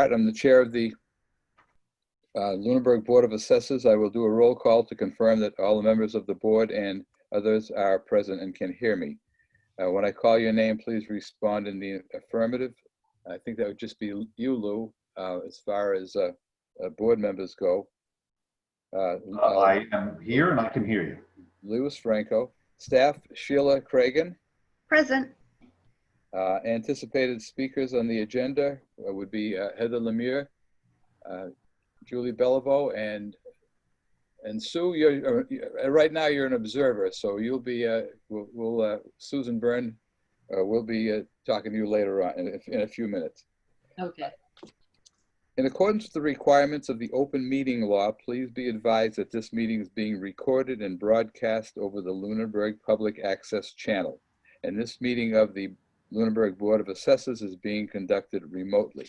start, I'm the chair of the Lunenburg Board of Assessors. I will do a roll call to confirm that all the members of the board and others are present and can hear me. When I call your name, please respond in the affirmative. I think that would just be you, Lou, as far as board members go. I am here and I can hear you. Louis Franco. Staff, Sheila Cragen. Present. Anticipated speakers on the agenda would be Heather Lemire, Julie Beliveau, and Sue. You're right now you're an observer, so you'll be Susan Byrne will be talking to you later on in a few minutes. Okay. In accordance with the requirements of the open meeting law, please be advised that this meeting is being recorded and broadcast over the Lunenburg Public Access Channel, and this meeting of the Lunenburg Board of Assessors is being conducted remotely.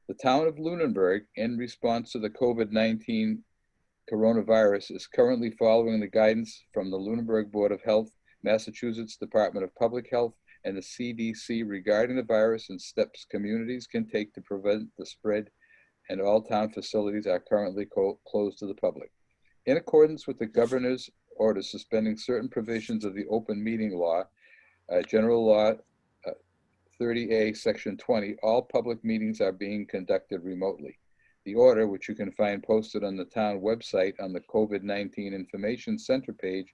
The town of Lunenburg, in response to the COVID-19 coronavirus, is currently following the guidance from the Lunenburg Board of Health, Massachusetts Department of Public Health, and the CDC regarding the virus and steps communities can take to prevent the spread, and all town facilities are currently closed to the public. In accordance with the governor's order suspending certain provisions of the open meeting law, General Law 30A, Section 20, all public meetings are being conducted remotely. The order, which you can find posted on the town website on the COVID-19 Information Center page,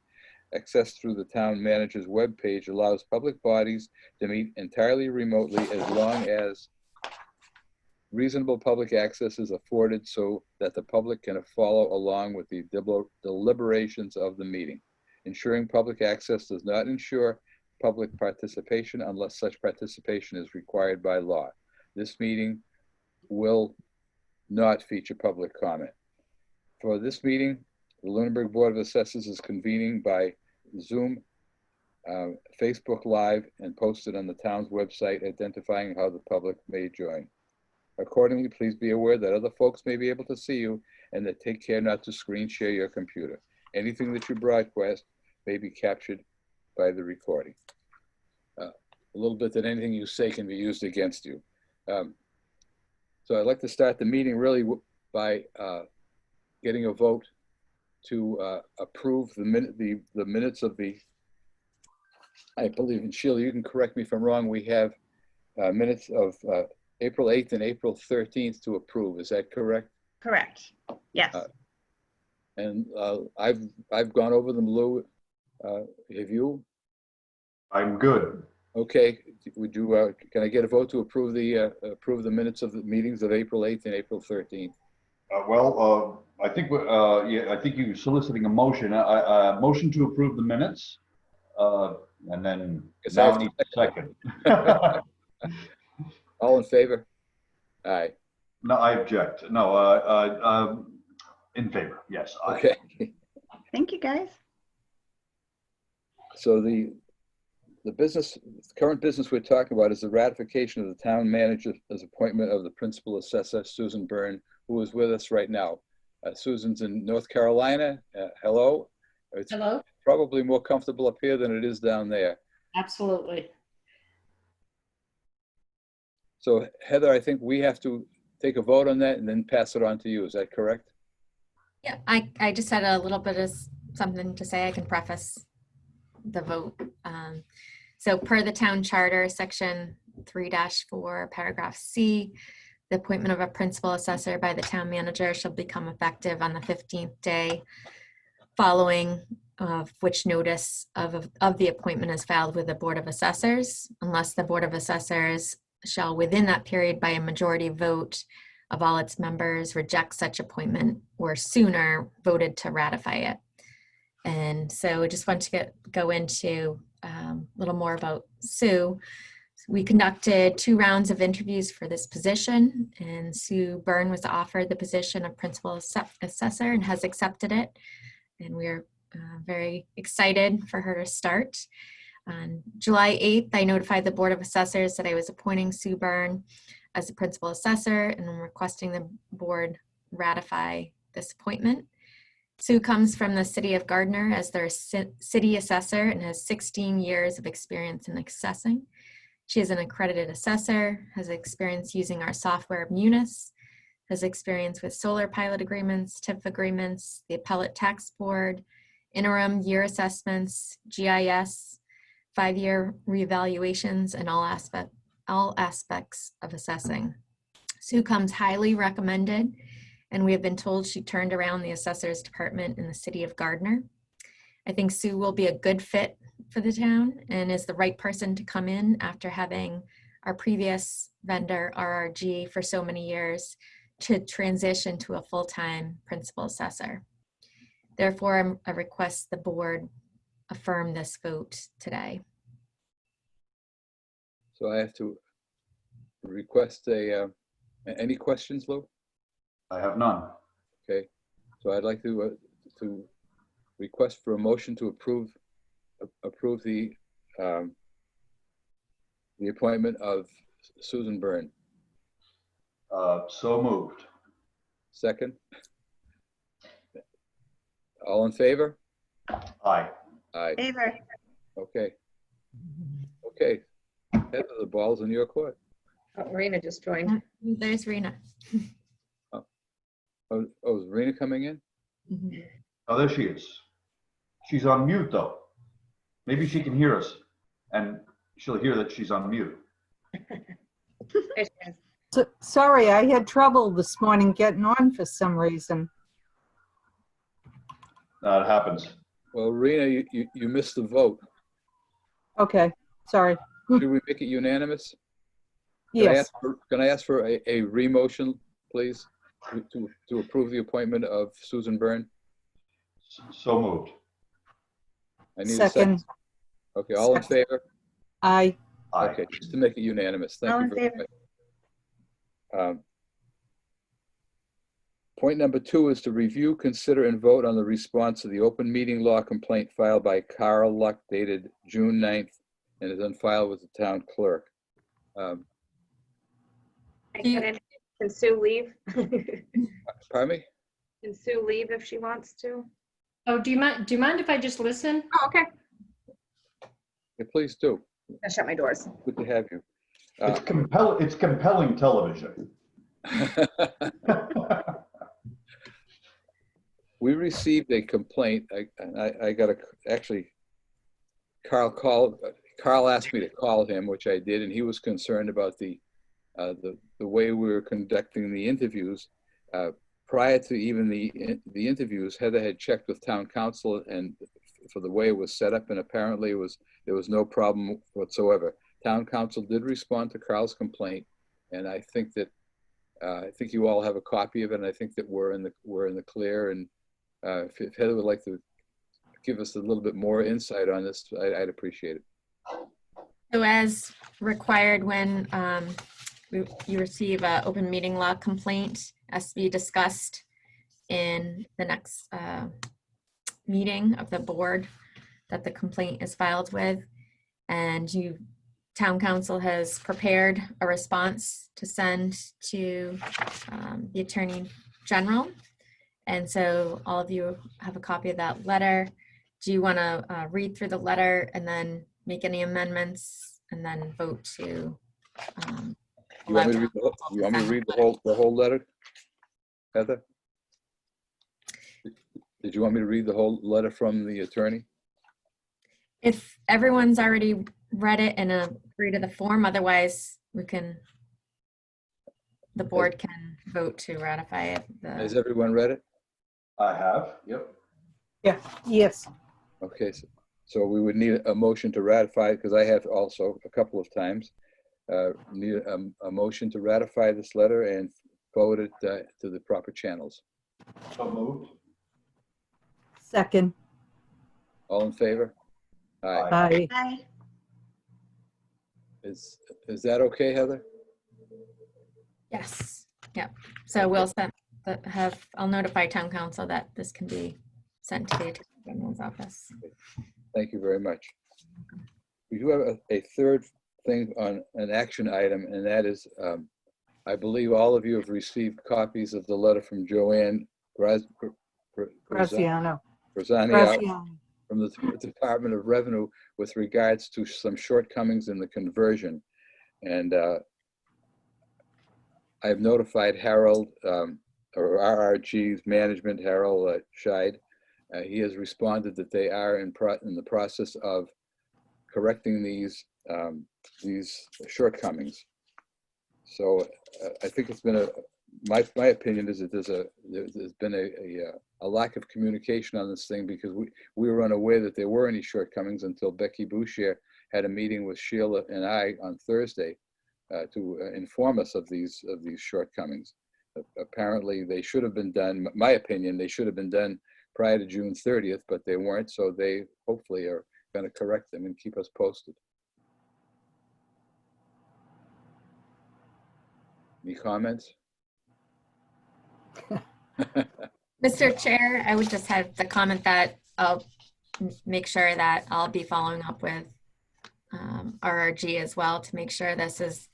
accessed through the town manager's webpage, allows public bodies to meet entirely remotely as long as reasonable public access is afforded so that the public can follow along with the deliberations of the meeting. Ensuring public access does not ensure public participation unless such participation is required by law. This meeting will not feature public comment. For this meeting, the Lunenburg Board of Assessors is convening by Zoom, Facebook Live, and posted on the town's website, identifying how the public may join. Accordingly, please be aware that other folks may be able to see you, and that take care not to screen share your computer. Anything that you broadcast may be captured by the recording. A little bit that anything you say can be used against you. So I'd like to start the meeting really by getting a vote to approve the minutes of the, I believe, and Sheila, you can correct me if I'm wrong, we have minutes of April 8th and April 13th to approve. Is that correct? Correct. Yes. And I've gone over them, Lou. Have you? I'm good. Okay. Would you? Can I get a vote to approve the minutes of the meetings of April 8th and April 13th? I think yeah, I think you're soliciting a motion. Motion to approve the minutes, and then now I need a second. All in favor? Aye. No, I object. No, in favor. Yes. Okay. Thank you, guys. So the current business we're talking about is the ratification of the town manager's appointment of the principal assessor, Susan Byrne, who is with us right now. Susan's in North Carolina. Hello. It's Hello. Probably more comfortable up here than it is down there. Absolutely. So Heather, I think we have to take a vote on that and then pass it on to you. Is that correct? Yeah, I just had a little bit of something to say. I can preface the vote. So per the town charter, section 3-4, paragraph C, the appointment of a principal assessor by the town manager shall become effective on the 15th day following which notice of the appointment is filed with the Board of Assessors, unless the Board of Assessors shall within that period by a majority vote of all its members reject such appointment or sooner voted to ratify it. And so I just want to go into a little more about Sue. We conducted 2 rounds of interviews for this position, and Sue Byrne was offered the position of principal assessor and has accepted it. And we're very excited for her to start. On July 8th, I notified the Board of Assessors that I was appointing Sue Byrne as the principal assessor and I'm requesting the board ratify this appointment. Sue comes from the city of Gardner as their city assessor and has 16 years of experience in assessing. She is an accredited assessor, has experience using our software Munis, has experience with solar pilot agreements, TIF agreements, the appellate tax board, interim year assessments, GIS, 5-year reevaluations, and all aspects of assessing. Sue comes highly recommended, and we have been told she turned around the assessor's department in the city of Gardner. I think Sue will be a good fit for the town and is the right person to come in after having our previous vendor, RRG, for so many years to transition to a full-time principal assessor. Therefore, I request the board affirm this vote today. So I have to request any questions, Lou? I have none. Okay, so I'd like to request for a motion to approve the appointment of Susan Byrne. So moved. Second? All in favor? Aye. Aye. Favor. Okay. Okay. Heather, the ball's in your court. Oh, Rena just joined. There's Rena. Oh, is Rena coming in? Oh, there she is. She's on mute, though. Maybe she can hear us, and she'll hear that she's on mute. There she is. Sorry, I had trouble this morning getting on for some reason. It happens. Well, Rena, you missed the vote. Okay, sorry. Should we make it unanimous? Can I Yes, ask can I ask for a re-motion, please, to approve the appointment of Susan Byrne? So moved. I need a second. second. Okay, all in favor? Aye. Aye. Okay, just to make it unanimous. All Thank in you very favor. much. Point number 2 is to review, consider, and vote on the response to the open meeting law complaint filed by Carl Luck dated June 9th and is on file with the town clerk. Can Sue leave? Pardon me? Can Sue leave if she wants to? Oh, do you mind if I just listen? Oh, okay. Yeah, please do. I'll shut my doors. Good to have you. It's compelling television. We received a complaint. I got actually, Carl asked me to call him, which I did, and he was concerned about the way we were conducting the interviews. Prior to even the interviews, Heather had checked with town council and for the way it was set up, and apparently there was no problem whatsoever. Town council did respond to Carl's complaint, and I think that I think you all have a copy of it, and I think that we're in the clear. And if Heather would like to give us a little bit more insight on this, I'd appreciate it. So as required when you receive an open meeting law complaint, has to be discussed in the next meeting of the board that the complaint is filed with. And town council has prepared a response to send to the Attorney General. And so all of you have a copy of that letter. Do you want to read through the letter and then make any amendments and then vote to? You want me to read the whole letter, Heather? Did you want me to read the whole letter from the attorney? If everyone's already read it and agree to the form, otherwise the board can vote to ratify it. Has everyone read it? I have. Yep. Yes, Okay, so we would need a motion to ratify it, because I have also a couple of times. Need a motion to ratify this letter and forward it to the proper channels. So moved. second. All in favor? Aye. Aye. Aye. Is that okay, Heather? Yes, yep. So we'll I'll notify town council that this can be sent to the Attorney General's office. Thank you very much. We do have a third thing on an action item, and that is, I believe all of you have received copies of the letter from Joanne Graziano. Graziano Graziano. from the Department of Revenue with regards to some shortcomings in the conversion. And I've notified Harold, or RRG's management, Harold Scheid. He has responded that they are in the process of correcting these shortcomings. So I think it's been my opinion is that there's been a lack of communication on this thing, because we were unaware that there were any shortcomings until Becky Boucher had a meeting with Sheila and I on Thursday to inform us of these shortcomings. Apparently they should have been done, my opinion, they should have been done prior to June 30th, but they weren't. So they hopefully are going to correct them and keep us posted. Any comments? Mr. Chair, I would just have the comment that I'll make sure that I'll be following up with RRG as well to make sure this is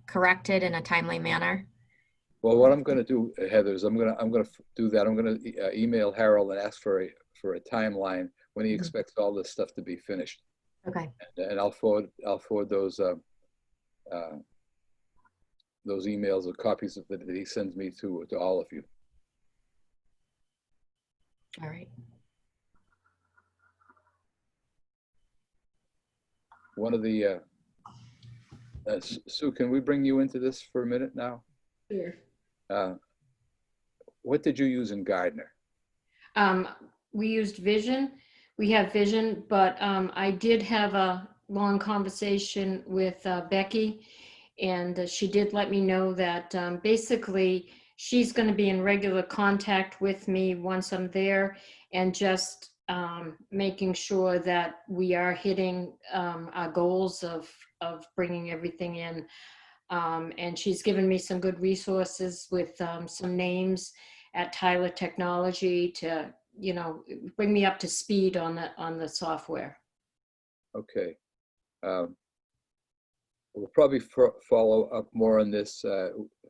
corrected in a timely manner. Well, what I'm going to do, Heather, is I'm going to do that. I'm going to email Harold and ask for a timeline when he expects all this stuff to be finished. Okay. And I'll forward those emails or copies that he sends me to all of you. All right. One of the Sue, can we bring you into this for a minute now? Sure. What did you use in Gardner? We used Vision. We have Vision, but I did have a long conversation with Becky, and she did let me know that basically she's going to be in regular contact with me once I'm there, and just making sure that we are hitting our goals of bringing everything in. And she's given me some good resources with some names at Tyler Technology to, bring me up to speed on the software. Okay. We'll probably follow up more on this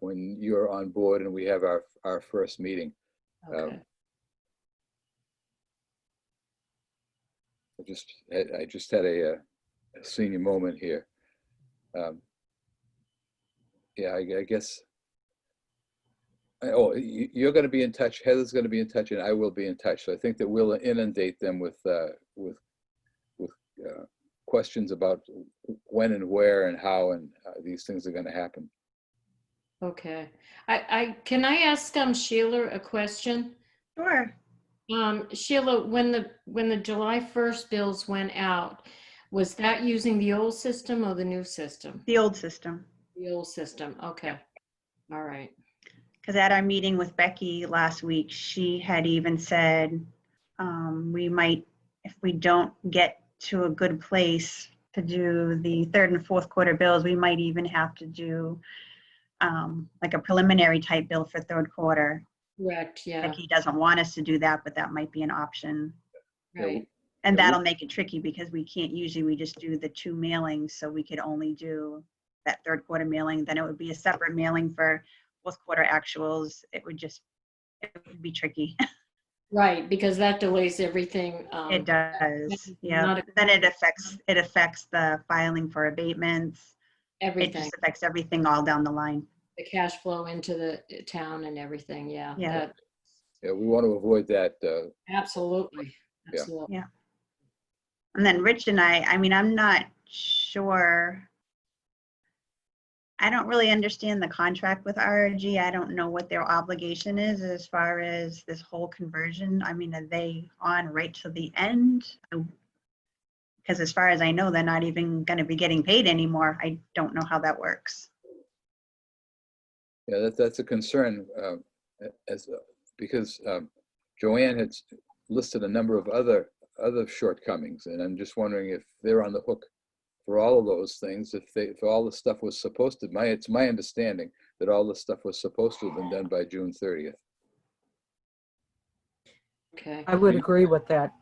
when you're on board and we have our first meeting. Okay. I just had a senior moment here. Yeah, I guess. Oh, you're going to be in touch. Heather's going to be in touch, and I will be in touch. So I think that we'll inundate them with questions about when and where and how and these things are going to happen. Okay. Can I ask Sheila a question? Sure. Sheila, when the July 1st bills went out, was that using the old system or the new system? The old system. The old system. Okay. All right. Because at our meeting with Becky last week, she had even said we might, if we don't get to a good place to do the third and fourth quarter bills, we might even have to do like a preliminary type bill for third quarter. Correct. Yeah. Becky doesn't want us to do that, but that might be an option. Right. And Yeah, that'll make it tricky because we can't usually, we just do the 2 mailings. So we could only do that third quarter mailing. Then it would be a separate mailing for fourth quarter actuals. It would be tricky. Right, because that delays everything. It does. Yeah. not a- Then it affects the filing for abatements. It Everything, just affects everything all down the line. the cash flow into the town and everything. Yeah. Yeah. that- Yeah, we want to avoid that. Absolutely. Yeah. Absolutely. Yeah. And then Rich and I mean, I'm not sure. I don't really understand the contract with RRG. I don't know what their obligation is as far as this whole conversion. I mean, are they on right to the end? Because as far as I know, they're not even going to be getting paid anymore. I don't know how that works. Yeah, that's a concern because Joanne had listed a number of other shortcomings, and I'm just wondering if they're on the hook for all of those things. If all the stuff was supposed to, it's my understanding that all the stuff was supposed to have been done by June 30th. Okay. I would agree with that.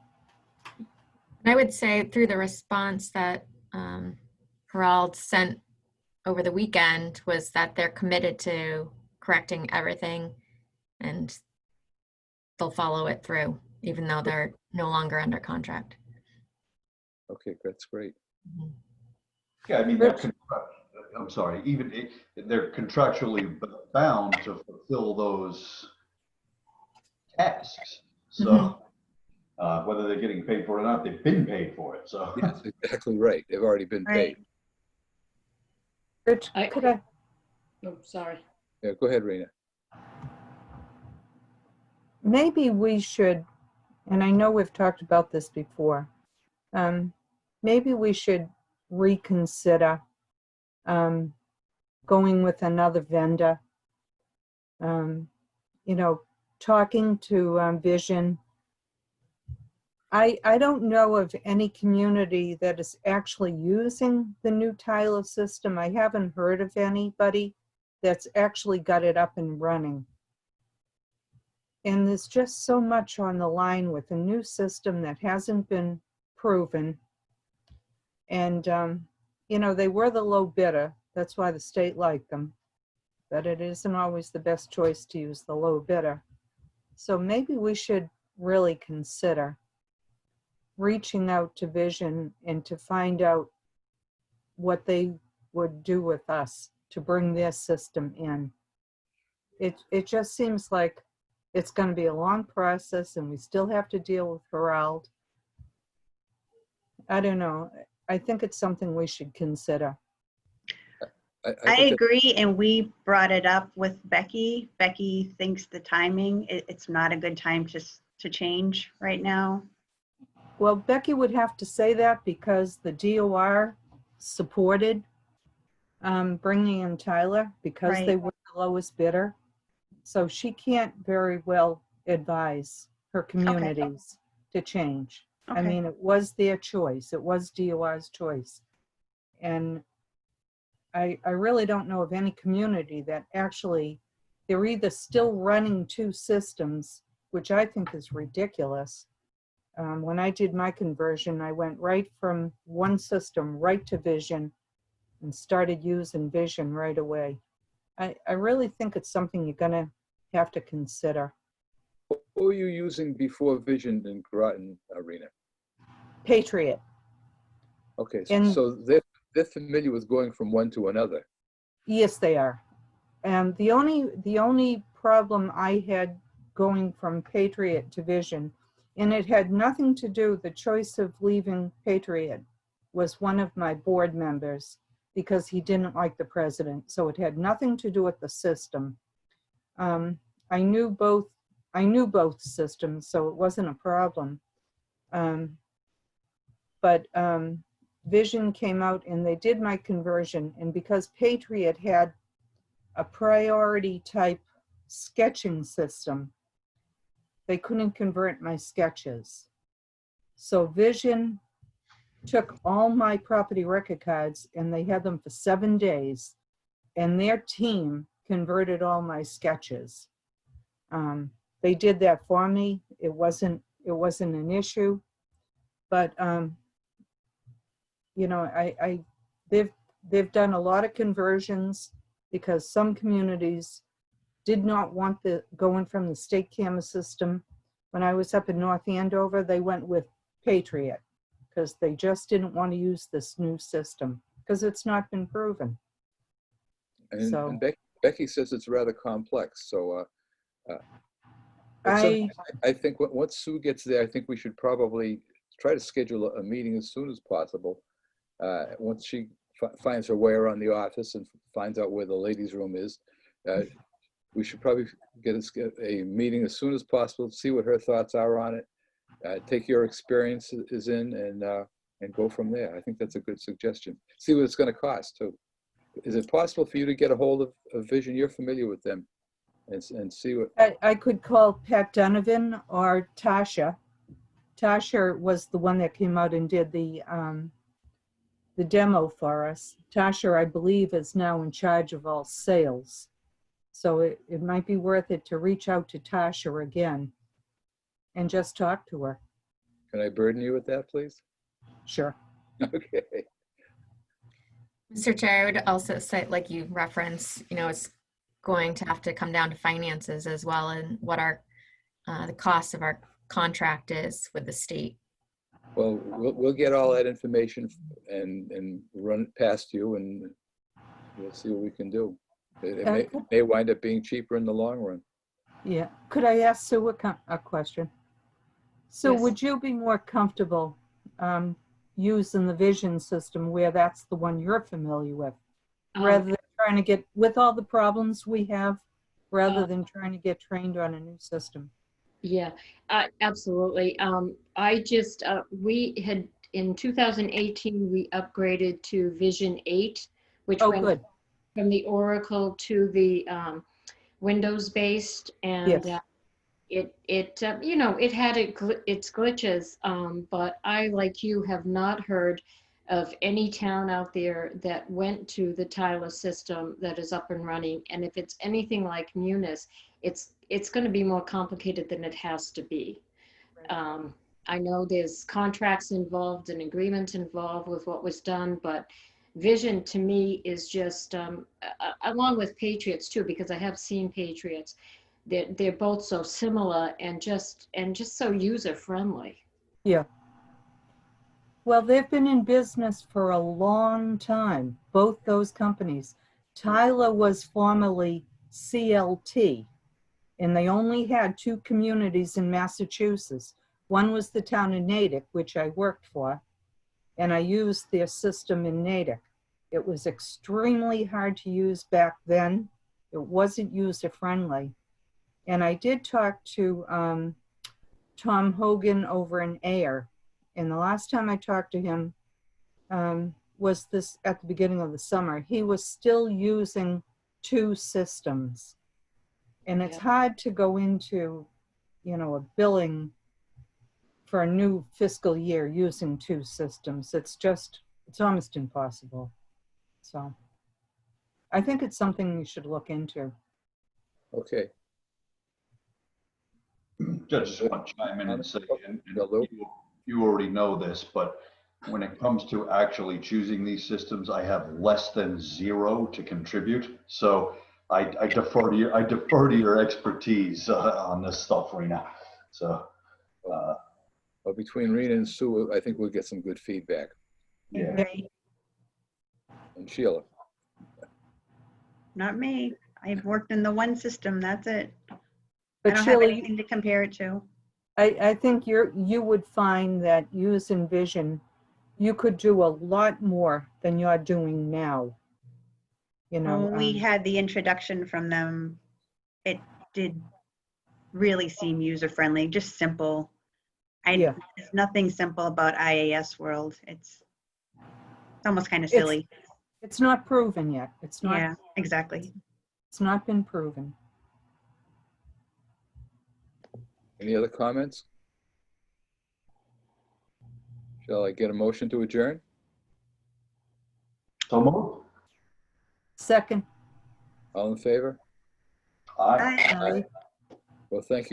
I would say through the response that Gerald sent over the weekend was that they're committed to correcting everything and they'll follow it through, even though they're no longer under contract. Okay, that's great. Mhm. Yeah, I mean, that could I'm sorry, they're contractually bound to fulfill those tasks. So whether they're getting paid for it or not, they've been paid for it. So Yes, exactly right. They've already been paid. Right. Rich, I- could I, Oh, sorry. Yeah, go ahead, Rena. maybe we should, and I know we've talked about this before, maybe we should reconsider going with another vendor. You know, talking to Vision. I don't know of any community that is actually using the new Tyler system. I haven't heard of anybody that's actually got it up and running. And there's just so much on the line with a new system that hasn't been proven. And, you know, they were the low bidder. That's why the state liked them. But it isn't always the best choice to use the low bidder. So maybe we should really consider reaching out to Vision and to find out what they would do with us to bring their system in. It just seems like it's going to be a long process and we still have to deal with Herald. I don't know. I think it's something we should consider. I think that- agree, and we brought it up with Becky. Becky thinks the timing, it's not a good time to change right now. Well, Becky would have to say that because the DOR supported bringing in Tyler because Right. they were the lowest bidder. So she can't very well advise her communities to change. I Okay. mean, it was their choice. It was DOR's choice. And I really don't know of any community that actually, they're either still running two systems, which I think is ridiculous. When I did my conversion, I went right from one system right to Vision and started using Vision right away. I really think it's something you're gonna have to consider. What were you using before Vision in Groton Arena? Patriot. Okay, And- so they're familiar with going from one to another. Yes, they are. And the only problem I had going from Patriot to Vision, and it had nothing to do, the choice of leaving Patriot was one of my board members because he didn't like the president. So it had nothing to do with the system. I knew both systems, so it wasn't a problem. But Vision came out and they did my conversion, and because Patriot had a priority type sketching system, they couldn't convert my sketches. So Vision took all my property record cards and they had them for 7 days, and their team converted all my sketches. They did that for me. It wasn't an issue, but you know, they've done a lot of conversions because some communities did not want the going from the state camera system. When I was up in North Andover, they went with Patriot because they just didn't want to use this new system because it's not been proven. And, So- and Becky says it's rather complex. So I I think once Sue gets there, I think we should probably try to schedule a meeting as soon as possible. Once she finds her way around the office and finds out where the ladies' room is, we should probably get a meeting as soon as possible, see what her thoughts are on it, take your experiences in, and go from there. I think that's a good suggestion. See what it's going to cost too. Is it possible for you to get a hold of Vision? You're familiar with them, and see what. I could call Pat Donovan or Tasha. Tasha was the one that came out and did the demo for us. Tasha, I believe, is now in charge of all sales. So it might be worth it to reach out to Tasha again and just talk to her. Can I burden you with that, please? Sure. Okay. Mr. Chair, I would also say, like you reference, you know, it's going to have to come down to finances as well, and what our the cost of our contract is with the state. Well, we'll get all that information and run it past you, and we'll see what we can do. It may wind up being cheaper in the long run. Yeah. Could I ask Sue a question? So Yes. would you be more comfortable using the vision system where that's the one you're familiar with, rather than trying to get, with all the problems we have, rather than trying to get trained on a new system? Yeah, absolutely. I just, we had, in 2018, we upgraded to Vision 8, which Oh, went good. from the Oracle to the Windows-based, and Yes. you know, it had its glitches, but I, like you, have not heard of any town out there that went to the Tyler system that is up and running. And if it's anything like Munis, it's going to be more complicated than it has to be. I know there's contracts involved and agreements involved with what was done, but Vision to me is just, along with Patriots too, because I have seen Patriots, they're both so similar and just so user friendly. Yeah. Well, they've been in business for a long time, both those companies. Tyler was formerly CLT, and they only had 2 communities in Massachusetts. One was the town of Natick, which I worked for, and I used their system in Natick. It was extremely hard to use back then. It wasn't user-friendly. And I did talk to Tom Hogan over in Ayer. And the last time I talked to him was this at the beginning of the summer. He was still using 2 systems. And it's hard to go into, you know, a billing for a new fiscal year using 2 systems. It's almost impossible. So I think it's something you should look into. Okay. Just want to chime in and say, and Hello? you already know this, but when it comes to actually choosing these systems, I have less than 0 to contribute. So I defer to your expertise on this stuff, Rena. So Well, between Rena and Sue, I think we'll get some good feedback. yeah. Right. And Sheila. Not me. I've worked in the one system, that's it. I But don't have Sheila, anything to compare it to. I think you would find that using Vision, you could do a lot more than you're doing now. You know, When we had the introduction from them, it did really seem user-friendly, just simple. Yeah. There's nothing simple about IAS World. It's almost kind of It's- silly. it's not proven yet. It's not. Yeah, exactly. It's not been proven. Any other comments? Shall I get a motion to adjourn? So moved. Second. All in favor? Aye. Bye. Well, thank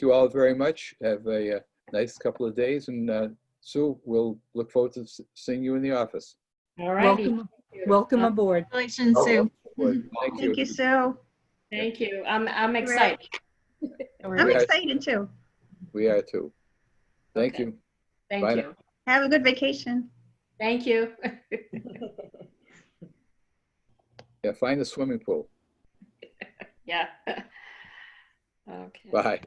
you all very much. Have a nice couple of days, and Sue, we'll look forward to seeing you in the office. All righty. Welcome aboard. Congratulations, Oh. Sue. Thank you. Thank you, Sue. Thank you. I'm excited. I'm Yeah. excited too. We are too. Thank Okay. you. Thank Bye you. Have a good vacation. Thank you. Yeah, find the swimming pool. Yeah. Okay. Bye.